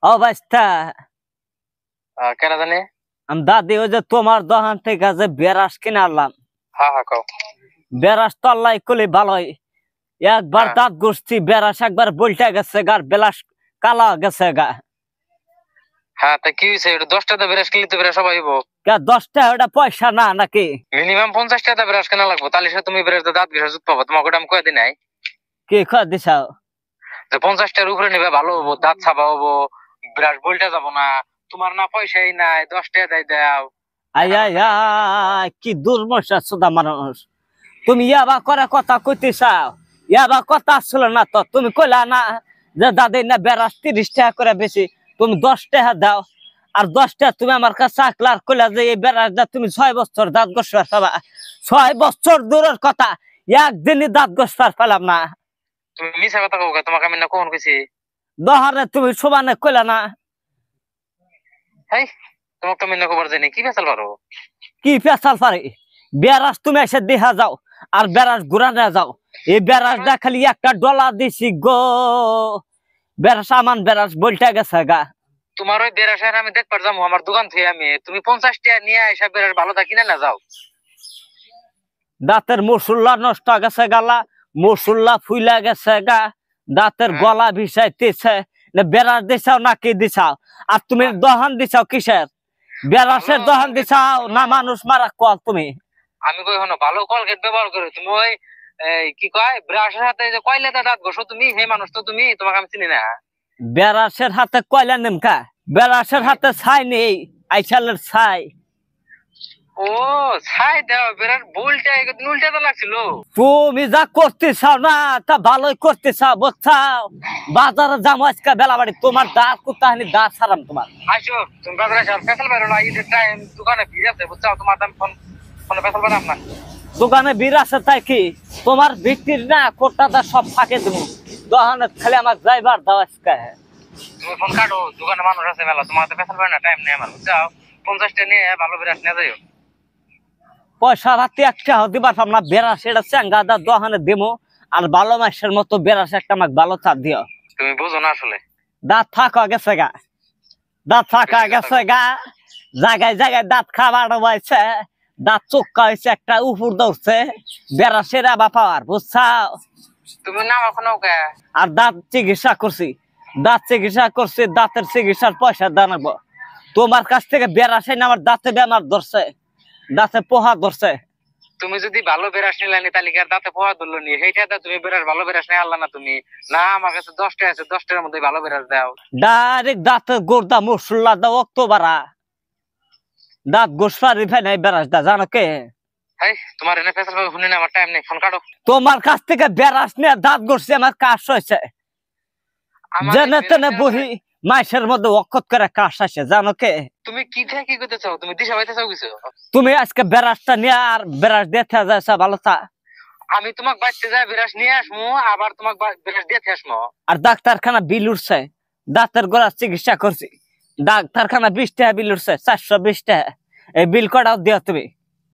অবস্থা কেন জানি আমি দাদি ওই যে তোমার দোকান থেকে যে বেরাস কিনে আনলাম। হ্যাঁ হ্যাঁ কও। বেরাস তো আল্লাহ করলে ভালোই। একবার হ্যাঁ দাঁত ঘষছি বেরাস একবার বলটা গেছে গার বেলাস কালা গেছে গা। হ্যাঁ তা কি হয়েছে? 10 টাকা ব্রাশ কিনলে তো ব্রাশ সবাই হইব। 10টা ওটা পয়সা না নাকি? মিনিমাম 50 টাকা ব্রাশ কেনা লাগবো, তাহলে সে তুমি ব্রাশ দাঁত ঘষে জুত পাবো। তোমাকে ওটা আমি কয়ে দিই নাই কি খা দিছাও? যে 50টার উপরে নেবে ভালো হবো, দাঁত ছাপা হবো, ব্রাশ বলটা যাবো না। তোমার না পয়সাই নাই, 10 টাকা দেয় দাও। আয় আয় আয় কি দুর্মশা সুদা মানুষ। তুমি ইয়াবা করে কথা কইতে চাও, ইয়াবা কথা আসছিল না তো। তুমি কইলা না যে দাদি না বেরাস 30 টাকা করে বেশি, তুমি 10 টাকা দাও। আর 10 টাকা তুমি আমার কাছে আকলার কইলা যে এই বেরাস দা তুমি 6 বছর দাঁত ঘষবার পাবা। 6 বছর দূরের কথা, একদিনই দাঁত ঘষবার পেলাম না। তুমি মিছা কথা কও, তোমাকে আমি না কখন কইছি? দহারে তুমি সমানে কইলা না। হেই, তোমাকে তো আমি না খবর জানি কি বেচাল পারো। কি পেশাল পারে? বেরাস তুমি এসে দেখা যাও আর বেরাস ঘুরানো যাও। এই বেরাস দা খালি একটা ডলার দিছি গো। বেরাস আমান বেরাস বলটা গেছে গা। তোমার ওই ব্রাশের আমি দেখবার যাবো আমার দোকান থেকে, আমি তুমি 50 টাকা নিয়ে এসে ব্রাশ ভালো থাকি না যাও। দাঁতের মসুল্লা নষ্ট গেছে গালা, মসুল্লা ফুইলা গেছে গা, দাঁতের গলা ভিসাইতেছে। বেরাস দিছাও নাকি দিছাও? আর তুমি দহন দিছাও কিসের? বেরাসের দহন দিছাও না মানুষ মারা কল তুমি? আমি কই হনো ভালো কলগেট ব্যবহার করো তুমি। ওই কি কয় ব্রাশের হাতে যে কয়লাতে দাঁত ঘষো তুমি, হে মানুষ তো তুমি, তোমাকে আমি চিনি না। বেরাসের হাতে কয়লা নেমকা? বেরাসের হাতে ছাই নেই, আইসালের ছাই। ও ছাই দাও বেরার বলটা উল্টা তো লাগছিল। তুমি যা করতে চাও না তা ভালোই করতে চাও বুঝছাও। বাজারে যাবো আজকে বেলা বাড়ি, তোমার দাঁত কুত্তাহানি দাঁত ছাড়াম তোমার। আসো তুমি বাজারে আসো, ফেসাল বেরো না, এই টাইম দোকানে ভিড় আছে বুঝছো, তোমার দাম ফোনে ফেসাল বেরাম না। দোকানে ভিড় আছে তাই কি? তোমার বিক্রির না কোটাটা সব ফাঁকে দেবো। দোকানে খালি আমার ড্রাইভার দাও আজকে। তুমি ফোন কাটো, দোকানে মানুষ আছে মেলা, তোমার তো ফেসাল বেরো না টাইম নেই আমার বুঝছো। 50টা নিয়ে ভালো বিরাট নিয়ে যাইও। পয়সা রাতে একটা দিবার পারলাম না। বেড়াস এটা চেঙ্গা দা দোকানে দেবো। আর ভালো মাসের মতো বেড়াস একটা আমাকে ভালো চাপ দিও। তুমি বুঝো না আসলে। দাঁত ফাঁকা গেছে গা, দাঁত ফাঁকা গেছে গা। জায়গায় জায়গায় দাঁত খাবার হয়েছে, দাঁত চোখা হয়েছে, একটা উপর দৌড়ছে। বেড়াসের আবার পাওয়ার বুঝছাও। তুমি নাম এখন ওকে। আর দাঁত চিকিৎসা করছি, দাঁত চিকিৎসা করছি, দাঁতের চিকিৎসার পয়সা দাঁড়াবো তোমার কাছ থেকে। বেড়াসে না আমার দাঁতে বেমার ধরছে, দাঁতে পোহা ধরছে। তুমি যদি ভালো বেরাস নিলানি তালিকার দাঁতে পোহা ধরলো নি, সেইটা তুমি বেরাস ভালো বেরাস নিয়ে আনলা না তুমি। না আমার কাছে 10টা আছে, 10টার মধ্যে ভালো বেরাস দাও। ডাইরেক্ট দাঁতে গোড়দা মসুল্লা দাও অক্টোবরা। দাঁত গোসপারি ফেলে নাই বেড়াস দা জানো কে? এই তোমার এনে ফেসাল ভাবে শুনি না, আমার টাইম নেই, ফোন কাটো। তোমার কাছ থেকে বেড়াস নিয়ে দাঁত গড়ছে আমার কাশ হয়েছে। জেনে তেনে বহি মাইসের মধ্যে অক্ষত করে কাশ আসে জানো কে? তুমি কি থেকে কি করতে চাও? তুমি দিশা পাইতে চাও কিছু? তুমি আজকে বেড়াসটা নিয়ে আর বেড়াস দেখতে যাইছা ভালো তা। আমি তোমাকে বাড়তে যাই বিরাস নিয়ে আসমু, আবার তোমাকে বিরাস দিয়ে আসমু। আর ডাক্তারখানা বিল উঠছে, দাঁতের গোড়ার চিকিৎসা করছি। ডাক্তারখানা 20 টাকা বিল উঠছে, 420 টাকা। এই বিল কটাও দিও তুমি।